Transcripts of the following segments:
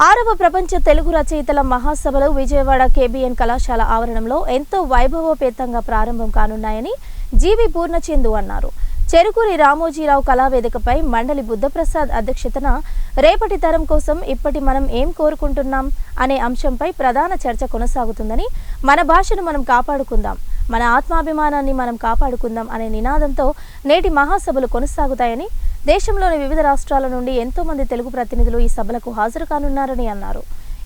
ఆరవ ప్రపంచ తెలుగు రచయితల మహాసభలు విజయవాడ కేబీఎన్ కళాశాల ఆవరణంలో ఎంతో వైభవోపేతంగా ప్రారంభం కానున్నాయని జీవి పూర్ణచందు అన్నారు. చెరుకూరి రామోజీరావు కళావేదికపై మండలి బుద్ధప్రసాద్ అధ్యక్షతన రేపటి తరం కోసం ఇప్పటి మనం ఏం కోరుకుంటున్నాం అనే అంశంపై ప్రధాన చర్చ కొనసాగుతుందని, మన భాషను మనం కాపాడుకుందాం, మన ఆత్మాభిమానాన్ని మనం కాపాడుకుందాం అనే నినాదంతో నేటి మహాసభలు కొనసాగుతాయని, దేశంలోని వివిధ రాష్ట్రాల నుండి ఎంతో మంది తెలుగు ప్రతినిధులు ఈ సభలకు హాజరు కానున్నారని అన్నారు.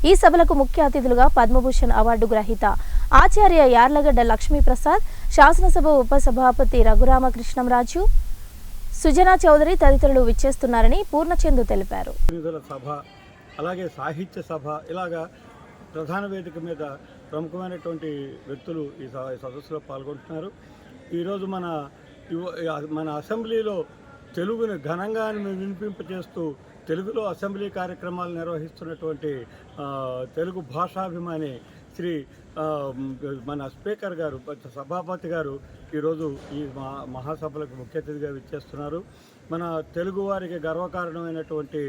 ఈ సభలకు ముఖ్య అతిథులుగా పద్మభూషణ్ అవార్డు గ్రహీత ఆచార్య యార్లగడ్డ లక్ష్మీప్రసాద్, శాసనసభ ఉపసభాపతి రఘురామకృష్ణంరాజు, సుజనా చౌదరి తదితరులు విచ్చేస్తున్నారని పూర్ణచందు తెలిపారు. అలాగే సాహిత్య సభ ఇలాగా ప్రధాన వేదిక మీద ప్రముఖమైనటువంటి వ్యక్తులు ఈ సదస్సులో పాల్గొంటున్నారు. ఈరోజు మన అసెంబ్లీలో తెలుగుని ఘనంగా వినిపింపచేస్తూ తెలుగులో అసెంబ్లీ కార్యక్రమాలు నిర్వహిస్తున్నటువంటి తెలుగు భాషాభిమాని శ్రీ మన స్పీకర్ గారు, సభాపతి గారు ఈరోజు ఈ మహాసభలకు ముఖ్య అతిథిగా విచ్చేస్తున్నారు. మన తెలుగువారికి గర్వకారణమైనటువంటి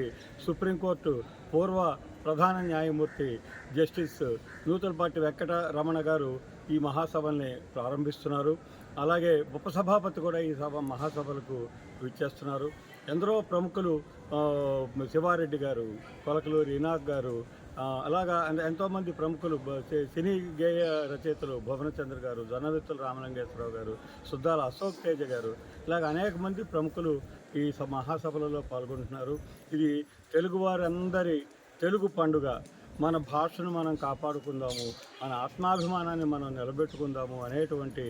సుప్రీంకోర్టు పూర్వ ప్రధాన న్యాయమూర్తి జస్టిస్ నూతలపాటి వెంకట రమణ గారు ఈ మహాసభల్ని ప్రారంభిస్తున్నారు. అలాగే ఉపసభాపతి కూడా ఈ మహాసభలకు విచ్చేస్తున్నారు. ఎందరో ప్రముఖులు, శివారెడ్డి గారు, కొలకలూరి ఇనాక్ గారు, అలాగా ఎంతోమంది ప్రముఖులు, సినీ గేయ రచయితలు భువనచంద్ర గారు, జనవిత్తుల రామలింగేశ్వరరావు గారు, సుద్దాల అశోక్ తేజ గారు, ఇలాగ అనేక మంది ప్రముఖులు ఈ మహాసభలలో పాల్గొంటున్నారు. ఇది తెలుగువారందరి తెలుగు పండుగ. మన భాషను మనం కాపాడుకుందాము, మన ఆత్మాభిమానాన్ని మనం నిలబెట్టుకుందాము అనేటువంటి